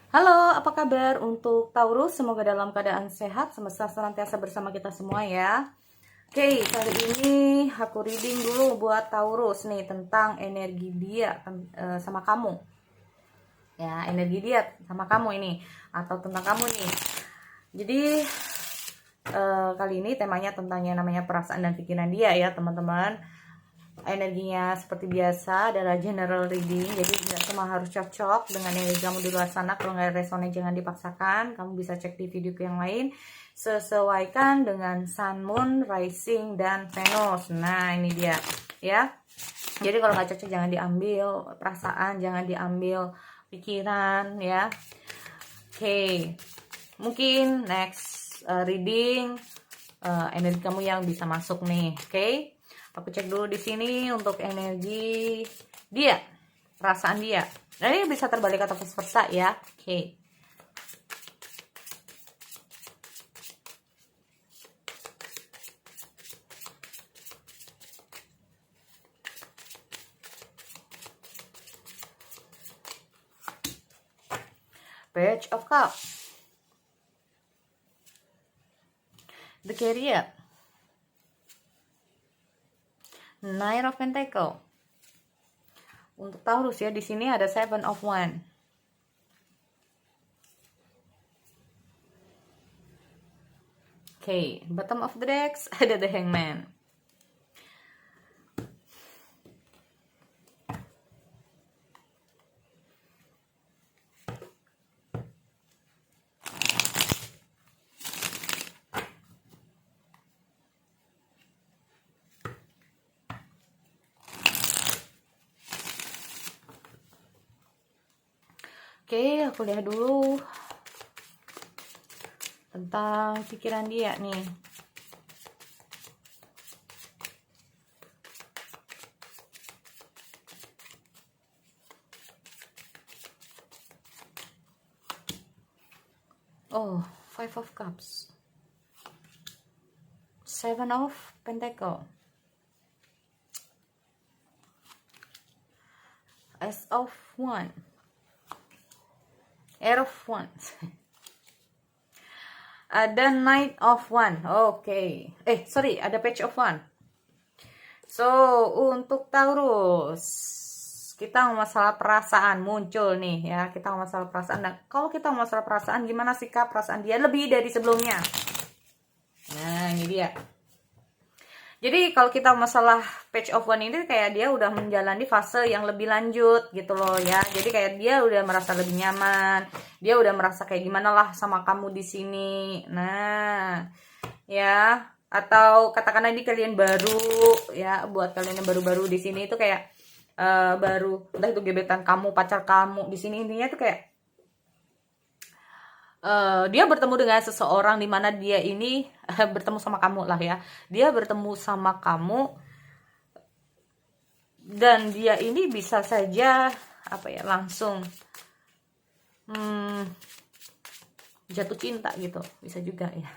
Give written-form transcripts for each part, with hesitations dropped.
Halo, apa kabar untuk Taurus? Semoga dalam keadaan sehat, semesta senantiasa bersama kita semua ya. Oke, kali ini aku reading dulu buat Taurus nih tentang energi dia sama kamu. Ya, energi dia sama kamu ini atau tentang kamu nih. Jadi kali ini temanya tentang yang namanya perasaan dan pikiran dia ya, teman-teman. Energinya seperti biasa adalah general reading, jadi tidak semua harus cocok dengan energi kamu di luar sana. Kalau nggak resonan jangan dipaksakan, kamu bisa cek di video yang lain, sesuaikan dengan Sun, Moon, Rising, dan Venus. Nah ini dia ya, jadi kalau nggak cocok jangan diambil perasaan, jangan diambil pikiran ya. Oke, mungkin next reading energi kamu yang bisa masuk nih. Oke, aku cek dulu di sini untuk energi dia, perasaan dia. Nah, ini bisa terbalik atau vice versa ya. Oke. Page of Cups, the Career, Nine of Pentacles. Untuk Taurus ya, di sini ada Seven of Wands. Oke, bottom of the decks ada the Hangman. Oke, aku lihat dulu tentang pikiran dia nih. Oh, Five of Cups, Seven of Pentacles, Ace of Wands, Eight of Wands. Ada Knight of Wands. Oke. Sorry, ada Page of Wands. So, untuk Taurus, kita masalah perasaan muncul nih ya. Kita masalah perasaan. Nah, kalau kita masalah perasaan, gimana sikap perasaan dia lebih dari sebelumnya? Nah, ini dia. Jadi kalau kita masalah Page of Wands ini kayak dia udah menjalani fase yang lebih lanjut gitu loh ya. Jadi kayak dia udah merasa lebih nyaman, dia udah merasa kayak gimana lah sama kamu di sini. Nah, ya, atau katakanlah ini kalian baru ya, buat kalian yang baru-baru di sini itu kayak baru, entah itu gebetan kamu, pacar kamu di sini, intinya tuh kayak dia bertemu dengan seseorang di mana dia ini bertemu sama kamu lah ya. Dia bertemu sama kamu dan dia ini bisa saja apa ya, langsung jatuh cinta gitu, bisa juga ya.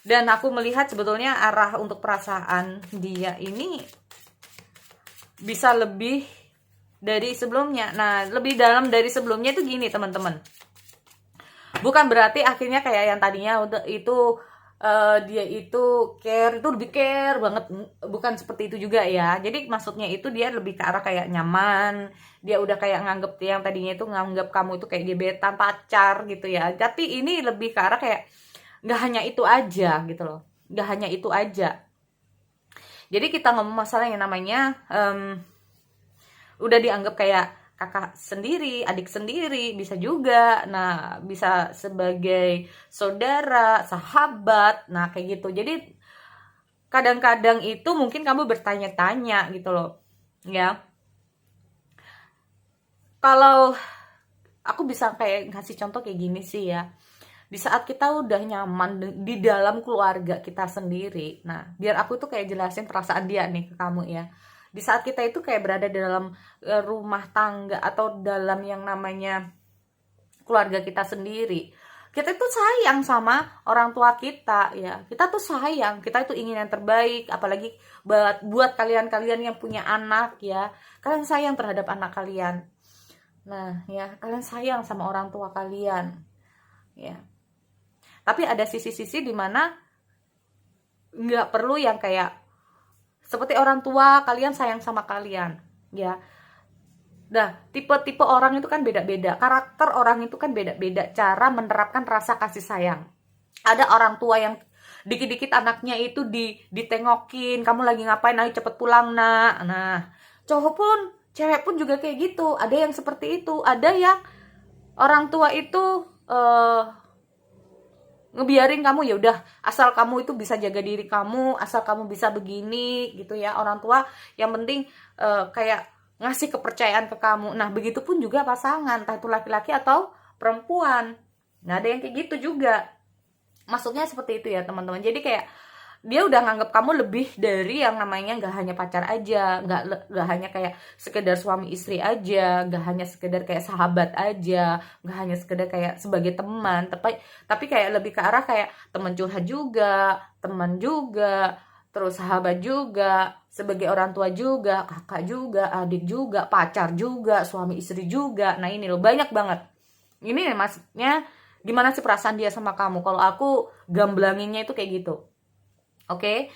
Dan aku melihat sebetulnya arah untuk perasaan dia ini bisa lebih dari sebelumnya. Nah, lebih dalam dari sebelumnya itu gini teman-teman, bukan berarti akhirnya kayak yang tadinya itu dia itu care, itu lebih care banget, bukan seperti itu juga ya. Jadi maksudnya itu dia lebih ke arah kayak nyaman, dia udah kayak nganggep yang tadinya itu nganggap kamu itu kayak gebetan, pacar gitu ya. Tapi ini lebih ke arah kayak nggak hanya itu aja gitu loh, nggak hanya itu aja. Jadi kita ngomong masalah yang namanya udah dianggap kayak kakak sendiri, adik sendiri, bisa juga. Nah, bisa sebagai saudara, sahabat, nah kayak gitu. Jadi kadang-kadang itu mungkin kamu bertanya-tanya gitu loh ya, kalau aku bisa kayak ngasih contoh kayak gini sih ya. Di saat kita udah nyaman di dalam keluarga kita sendiri, nah biar aku tuh kayak jelasin perasaan dia nih ke kamu ya. Di saat kita itu kayak berada di dalam rumah tangga atau dalam yang namanya keluarga kita sendiri, kita tuh sayang sama orang tua kita ya. Kita tuh sayang, kita itu ingin yang terbaik, apalagi buat kalian-kalian yang punya anak ya. Kalian sayang terhadap anak kalian. Nah, ya, kalian sayang sama orang tua kalian. Ya. Tapi ada sisi-sisi dimana nggak perlu yang kayak seperti orang tua kalian sayang sama kalian. Ya. Nah, tipe-tipe orang itu kan beda-beda. Karakter orang itu kan beda-beda cara menerapkan rasa kasih sayang. Ada orang tua yang dikit-dikit anaknya itu ditengokin, kamu lagi ngapain, ayo cepet pulang nak. Nah, cowok pun, cewek pun juga kayak gitu. Ada yang seperti itu. Ada yang orang tua itu ngebiarin kamu, ya udah, asal kamu itu bisa jaga diri kamu, asal kamu bisa begini gitu ya. Orang tua yang penting kayak ngasih kepercayaan ke kamu. Nah, begitupun juga pasangan, entah itu laki-laki atau perempuan. Nah, ada yang kayak gitu juga. Maksudnya seperti itu ya, teman-teman. Jadi kayak dia udah nganggap kamu lebih dari yang namanya nggak hanya pacar aja, nggak hanya kayak sekedar suami istri aja, nggak hanya sekedar kayak sahabat aja, nggak hanya sekedar kayak sebagai teman, tapi kayak lebih ke arah kayak teman curhat juga, teman juga, terus sahabat juga, sebagai orang tua juga, kakak juga, adik juga, pacar juga, suami istri juga. Nah, ini loh, banyak banget. Ini maksudnya gimana sih perasaan dia sama kamu? Kalau aku gamblanginnya itu kayak gitu. Oke.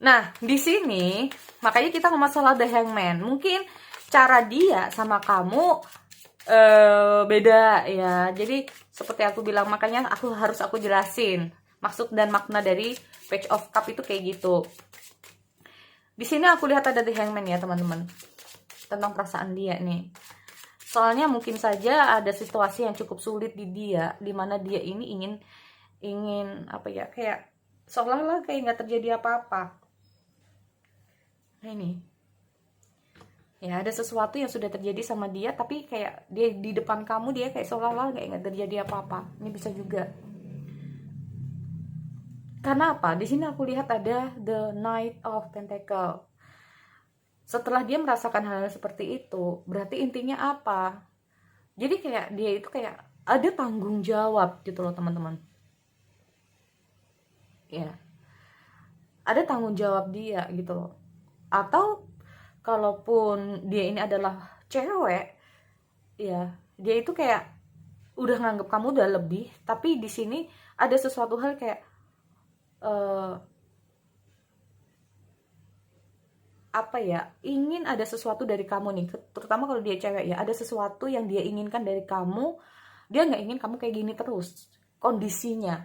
Nah, di sini makanya kita ngomong masalah The Hangman. Mungkin cara dia sama kamu beda ya. Jadi seperti aku bilang, makanya aku jelasin maksud dan makna dari Page of Cup itu kayak gitu. Di sini aku lihat ada The Hangman ya, teman-teman. Tentang perasaan dia nih. Soalnya mungkin saja ada situasi yang cukup sulit di dia, di mana dia ini ingin apa ya, kayak seolah-olah kayak nggak terjadi apa-apa. Nah, ini ya, ada sesuatu yang sudah terjadi sama dia, tapi kayak dia di depan kamu dia kayak seolah-olah kayak nggak terjadi apa-apa. Ini bisa juga. Karena apa? Di sini aku lihat ada the Knight of Pentacle. Setelah dia merasakan hal seperti itu, berarti intinya apa? Jadi kayak dia itu kayak ada tanggung jawab gitu loh, teman-teman. Ya. Ada tanggung jawab dia gitu loh. Atau kalaupun dia ini adalah cewek, ya, dia itu kayak udah nganggep kamu udah lebih, tapi di sini ada sesuatu hal kayak apa ya, ingin ada sesuatu dari kamu nih, terutama kalau dia cewek ya, ada sesuatu yang dia inginkan dari kamu. Dia nggak ingin kamu kayak gini terus kondisinya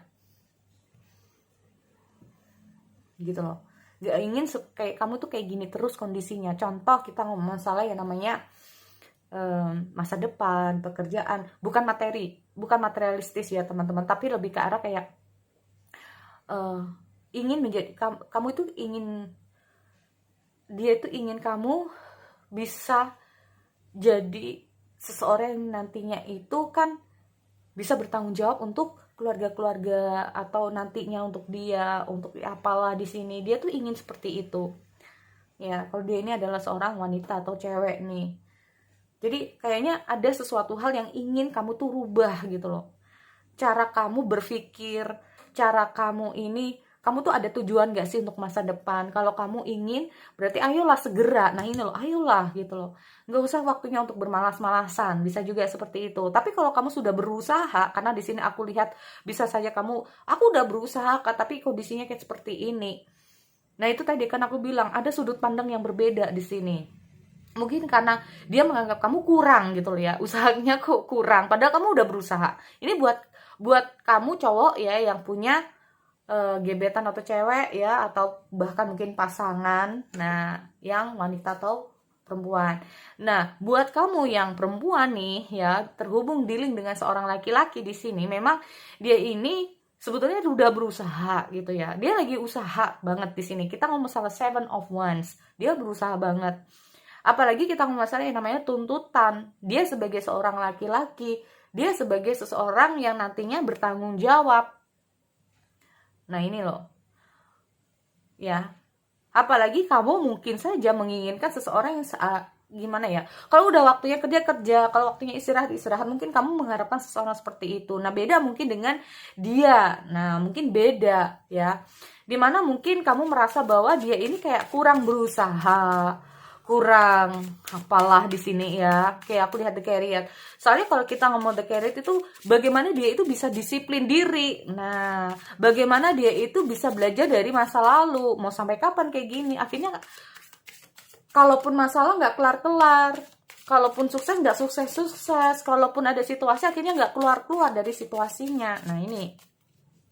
gitu loh. Nggak ingin kayak kamu tuh kayak gini terus kondisinya. Contoh, kita ngomong masalah yang namanya masa depan, pekerjaan, bukan materi, bukan materialistis ya teman-teman, tapi lebih ke arah kayak ingin menjadi kamu itu ingin, dia itu ingin kamu bisa jadi seseorang yang nantinya itu kan bisa bertanggung jawab untuk keluarga-keluarga, atau nantinya untuk dia, untuk apalah di sini. Dia tuh ingin seperti itu. Ya, kalau dia ini adalah seorang wanita atau cewek nih. Jadi kayaknya ada sesuatu hal yang ingin kamu tuh rubah gitu loh. Cara kamu berpikir, cara kamu ini, kamu tuh ada tujuan gak sih untuk masa depan? Kalau kamu ingin, berarti ayolah segera. Nah, ini loh, ayolah gitu loh. Nggak usah waktunya untuk bermalas-malasan. Bisa juga seperti itu. Tapi kalau kamu sudah berusaha, karena di sini aku lihat bisa saja kamu, aku udah berusaha, tapi kondisinya kayak seperti ini. Nah, itu tadi kan aku bilang ada sudut pandang yang berbeda di sini. Mungkin karena dia menganggap kamu kurang gitu loh ya, usahanya kok kurang, padahal kamu udah berusaha. Ini buat kamu cowok ya yang punya gebetan atau cewek ya, atau bahkan mungkin pasangan, nah yang wanita atau perempuan. Nah, buat kamu yang perempuan nih ya, terhubung dealing dengan seorang laki-laki di sini, memang dia ini sebetulnya udah berusaha gitu ya. Dia lagi usaha banget di sini. Kita ngomong masalah Seven of Wands. Dia berusaha banget. Apalagi kita ngomong masalah yang namanya tuntutan. Dia sebagai seorang laki-laki, dia sebagai seseorang yang nantinya bertanggung jawab. Nah, ini loh. Ya. Apalagi kamu mungkin saja menginginkan seseorang yang gimana ya? Kalau udah waktunya kerja, kalau waktunya istirahat, mungkin kamu mengharapkan seseorang seperti itu. Nah, beda mungkin dengan dia. Nah, mungkin beda ya. Dimana mungkin kamu merasa bahwa dia ini kayak kurang berusaha, kurang apalah di sini ya. Kayak aku lihat The Carrier. Soalnya kalau kita ngomong The Carrier itu bagaimana dia itu bisa disiplin diri. Nah, bagaimana dia itu bisa belajar dari masa lalu. Mau sampai kapan kayak gini? Akhirnya kalaupun masalah nggak kelar-kelar, kalaupun sukses nggak sukses-sukses, kalaupun ada situasi akhirnya nggak keluar-keluar dari situasinya. Nah, ini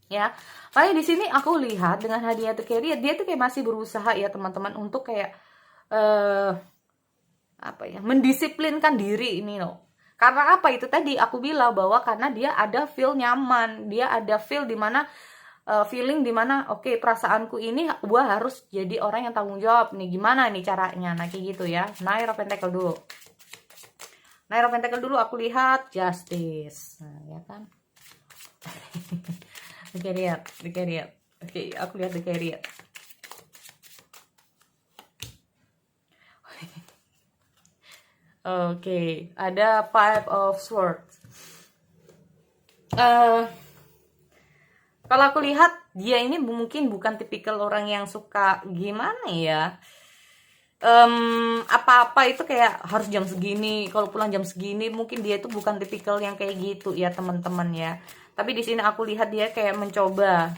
ya. Makanya di sini aku lihat dengan hadiah The Carrier, dia tuh kayak masih berusaha ya teman-teman untuk kayak apa ya, mendisiplinkan diri ini loh. Karena apa, itu tadi aku bilang bahwa karena dia ada feel nyaman, dia ada feel dimana feeling dimana oke, perasaanku ini gua harus jadi orang yang tanggung jawab nih, gimana nih caranya. Nah kayak gitu ya. Nine of Pentacle dulu, Nine of Pentacle dulu aku lihat Justice. Nah ya kan. The Carrier. Oke, aku lihat The Carrier. Oke, ada Five of Swords. Kalau aku lihat dia ini mungkin bukan tipikal orang yang suka gimana ya. Apa-apa itu kayak harus jam segini, kalau pulang jam segini, mungkin dia itu bukan tipikal yang kayak gitu ya teman-teman ya. Tapi di sini aku lihat dia kayak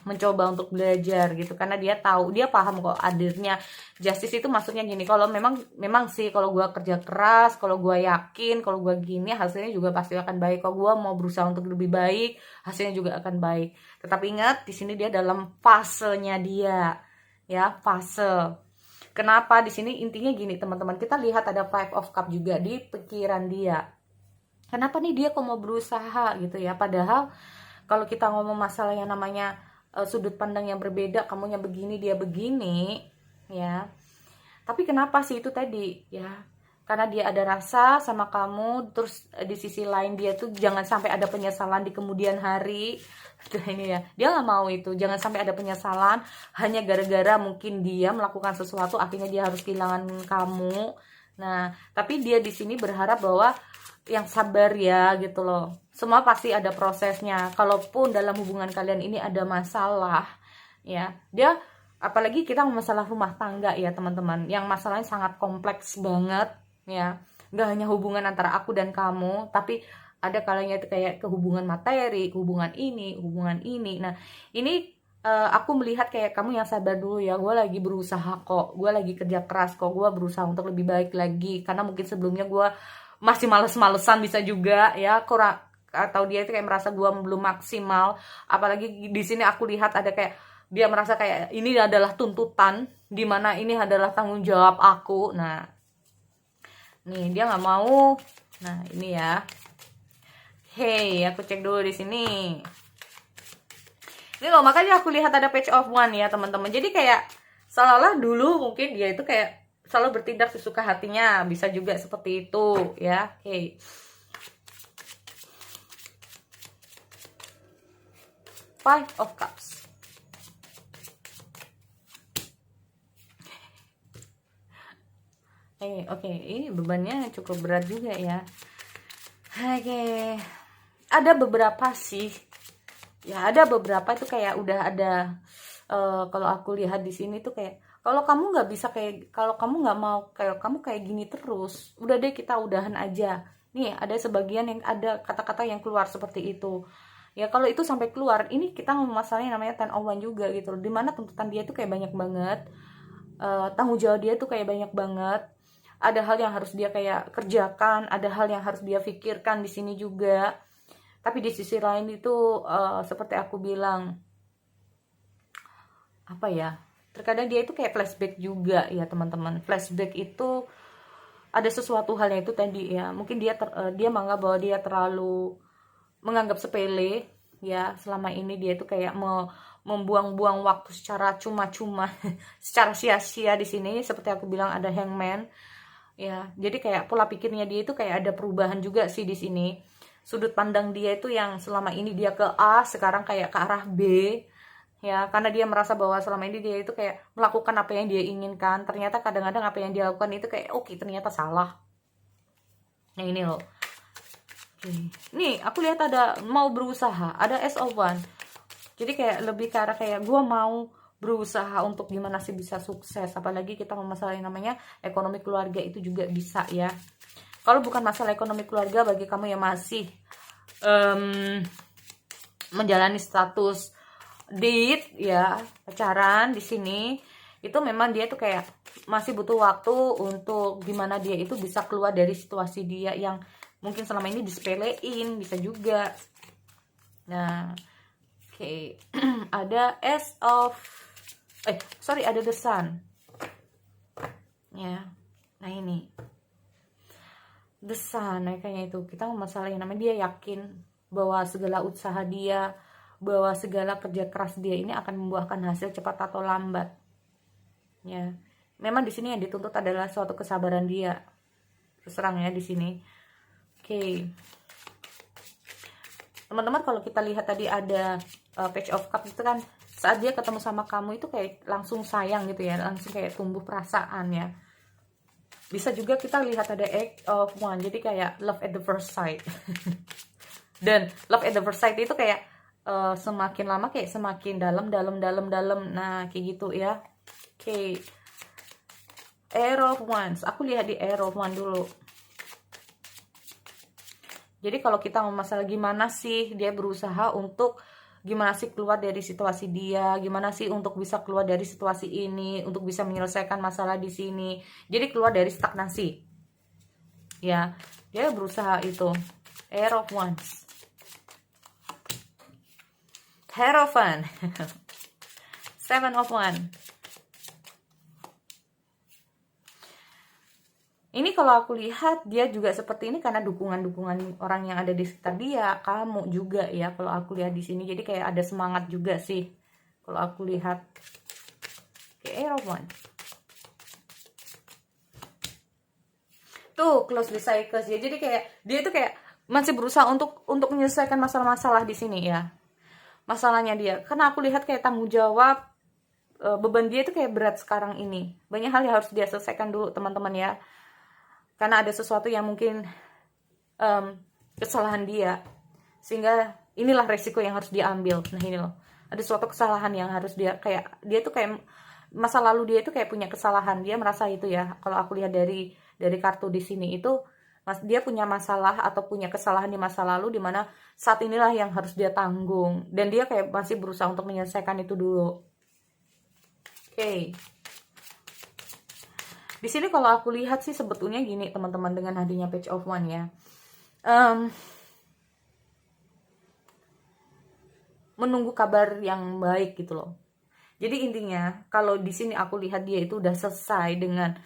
mencoba untuk belajar gitu, karena dia tahu, dia paham kok hadirnya justice itu maksudnya gini. Kalau memang sih kalau gua kerja keras, kalau gua yakin, kalau gua gini hasilnya juga pasti akan baik. Kalau gua mau berusaha untuk lebih baik, hasilnya juga akan baik. Tetapi ingat di sini dia dalam fasenya dia ya, fase. Kenapa di sini intinya gini teman-teman, kita lihat ada Five of Cup juga di pikiran dia. Kenapa nih dia kok mau berusaha gitu ya, padahal kalau kita ngomong masalah yang namanya sudut pandang yang berbeda, kamunya begini dia begini ya. Tapi kenapa sih itu tadi ya, karena dia ada rasa sama kamu, terus di sisi lain dia tuh jangan sampai ada penyesalan di kemudian hari. Ini ya, dia nggak mau itu, jangan sampai ada penyesalan hanya gara-gara mungkin dia melakukan sesuatu akhirnya dia harus kehilangan kamu. Nah tapi dia di sini berharap bahwa yang sabar ya gitu loh, semua pasti ada prosesnya. Kalaupun dalam hubungan kalian ini ada masalah ya, dia apalagi kita masalah rumah tangga ya teman-teman, yang masalahnya sangat kompleks banget ya, nggak hanya hubungan antara aku dan kamu, tapi ada kalanya itu kayak ke hubungan materi, hubungan ini. Nah ini aku melihat kayak kamu yang sabar dulu ya, gue lagi berusaha kok, gue lagi kerja keras kok, gue berusaha untuk lebih baik lagi, karena mungkin sebelumnya gue masih males-malesan bisa juga ya, kurang, atau dia itu kayak merasa gue belum maksimal. Apalagi di sini aku lihat ada kayak dia merasa kayak ini adalah tuntutan, dimana ini adalah tanggung jawab aku. Nah nih dia nggak mau. Nah ini ya, hey aku cek dulu di sini. Ini loh, makanya aku lihat ada Page of One ya teman-teman. Jadi kayak seolah-olah dulu mungkin dia itu kayak selalu bertindak sesuka hatinya, bisa juga seperti itu ya. Oke. Five of Cups. Oke, ini bebannya cukup berat juga ya. Oke. Ada beberapa sih. Ya, ada beberapa itu kayak udah ada kalau aku lihat di sini tuh kayak, kalau kamu nggak bisa kayak, kalau kamu nggak mau kayak kamu kayak gini terus, udah deh kita udahan aja. Nih ada sebagian yang ada kata-kata yang keluar seperti itu ya. Kalau itu sampai keluar, ini kita ngomong masalahnya namanya Ten of One juga gitu loh, dimana tuntutan dia tuh kayak banyak banget, tanggung jawab dia tuh kayak banyak banget, ada hal yang harus dia kayak kerjakan, ada hal yang harus dia pikirkan di sini juga. Tapi di sisi lain itu seperti aku bilang, apa ya, terkadang dia itu kayak flashback juga ya teman-teman. Flashback itu ada sesuatu hal yang itu tadi ya, mungkin dia menganggap bahwa dia terlalu menganggap sepele ya, selama ini dia itu kayak membuang-buang waktu secara cuma-cuma secara sia-sia. Di sini seperti aku bilang ada Hangman ya, jadi kayak pola pikirnya dia itu kayak ada perubahan juga sih di sini. Sudut pandang dia itu yang selama ini dia ke A, sekarang kayak ke arah B ya, karena dia merasa bahwa selama ini dia itu kayak melakukan apa yang dia inginkan, ternyata kadang-kadang apa yang dia lakukan itu kayak oke, ternyata salah. Nah ini loh. Nih aku lihat ada mau berusaha, ada S of One. Jadi kayak lebih ke arah kayak gue mau berusaha untuk gimana sih bisa sukses, apalagi kita masalah yang namanya ekonomi keluarga itu juga bisa ya. Kalau bukan masalah ekonomi keluarga, bagi kamu yang masih menjalani status date ya, pacaran di sini, itu memang dia tuh kayak masih butuh waktu untuk gimana dia itu bisa keluar dari situasi dia yang mungkin selama ini disepelein, bisa juga. Nah, oke. Ada ada the sun ya. Nah ini the sun, kayaknya itu kita masalah yang namanya dia yakin bahwa segala usaha dia, bahwa segala kerja keras dia ini akan membuahkan hasil cepat atau lambat ya. Memang di sini yang dituntut adalah suatu kesabaran dia, terus terang ya di sini. Oke. Teman-teman, kalau kita lihat tadi ada page of cup itu kan, saat dia ketemu sama kamu itu kayak langsung sayang gitu ya, langsung kayak tumbuh perasaan ya. Bisa juga kita lihat ada eight of wands, jadi kayak love at the first sight. Dan love at the first sight itu kayak semakin lama kayak semakin dalam. Nah kayak gitu ya. Oke. Air of wands, aku lihat di air of wands dulu. Jadi kalau kita mau masalah gimana sih dia berusaha untuk gimana sih keluar dari situasi dia, gimana sih untuk bisa keluar dari situasi ini, untuk bisa menyelesaikan masalah di sini. Jadi keluar dari stagnasi. Ya, dia berusaha itu. Air of wands. Hierophant. Seven of wands. Ini kalau aku lihat dia juga seperti ini karena dukungan-dukungan orang yang ada di sekitar dia, kamu juga ya kalau aku lihat di sini. Jadi kayak ada semangat juga sih kalau aku lihat. Oke, Air of Wands. Tuh, close the cycles ya. Jadi kayak dia tuh kayak masih berusaha untuk menyelesaikan masalah-masalah di sini ya. Masalahnya dia, karena aku lihat kayak tanggung jawab, beban dia itu kayak berat sekarang ini. Banyak hal yang harus dia selesaikan dulu teman-teman ya. Karena ada sesuatu yang mungkin kesalahan dia, sehingga inilah resiko yang harus diambil. Nah ini loh, ada suatu kesalahan yang harus dia tuh kayak masa lalu dia itu kayak punya kesalahan, dia merasa itu ya. Kalau aku lihat dari kartu di sini itu dia punya masalah atau punya kesalahan di masa lalu, dimana saat inilah yang harus dia tanggung, dan dia kayak masih berusaha untuk menyelesaikan itu dulu. Oke. Di sini kalau aku lihat sih sebetulnya gini teman-teman, dengan hadirnya page of wands ya, menunggu kabar yang baik gitu loh. Jadi intinya kalau di sini aku lihat dia itu udah selesai dengan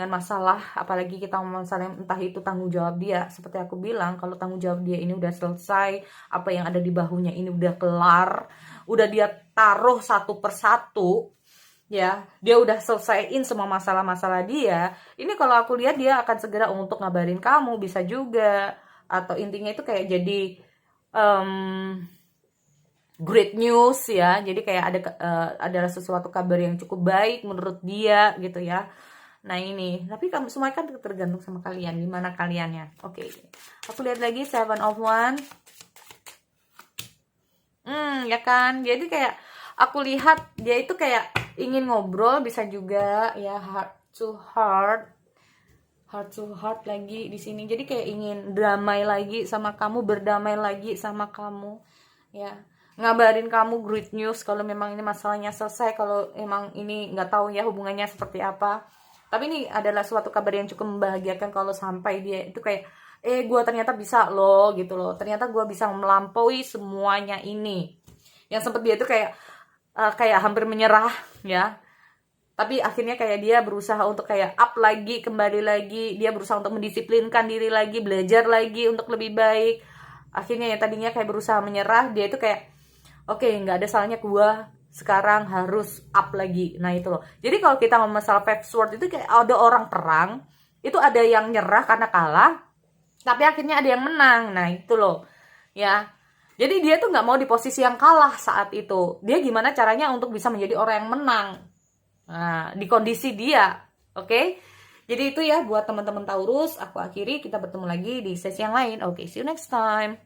masalah, apalagi kita ngomong masalah entah itu tanggung jawab dia. Seperti aku bilang, kalau tanggung jawab dia ini udah selesai, apa yang ada di bahunya ini udah kelar, udah dia taruh satu persatu ya, dia udah selesaiin semua masalah-masalah dia. Ini kalau aku lihat dia akan segera untuk ngabarin kamu, bisa juga, atau intinya itu kayak jadi great news ya. Jadi kayak adalah sesuatu kabar yang cukup baik menurut dia gitu ya. Nah ini, tapi kamu semua kan tergantung sama kalian, gimana kaliannya. Oke, aku lihat lagi seven of wands. Ya kan, jadi kayak aku lihat dia itu kayak ingin ngobrol, bisa juga ya, heart to heart lagi di sini. Jadi kayak ingin damai lagi sama kamu, berdamai lagi sama kamu ya, ngabarin kamu great news kalau memang ini masalahnya selesai, kalau emang ini nggak tahu ya hubungannya seperti apa, tapi ini adalah suatu kabar yang cukup membahagiakan kalau sampai dia itu kayak gue ternyata bisa loh gitu loh, ternyata gue bisa melampaui semuanya ini. Yang sempat dia itu kayak hampir menyerah ya, tapi akhirnya kayak dia berusaha untuk kayak up lagi, kembali lagi, dia berusaha untuk mendisiplinkan diri lagi, belajar lagi untuk lebih baik. Akhirnya yang tadinya kayak berusaha menyerah, dia itu kayak oke, nggak ada salahnya gue sekarang harus up lagi. Nah itu loh, jadi kalau kita ngomong masalah five sword itu kayak ada orang perang, itu ada yang nyerah karena kalah, tapi akhirnya ada yang menang. Nah itu loh ya. Jadi dia tuh nggak mau di posisi yang kalah saat itu. Dia gimana caranya untuk bisa menjadi orang yang menang. Nah, di kondisi dia. Oke? Jadi itu ya buat teman-teman Taurus. Aku akhiri, kita bertemu lagi di sesi yang lain. Oke, see you next time.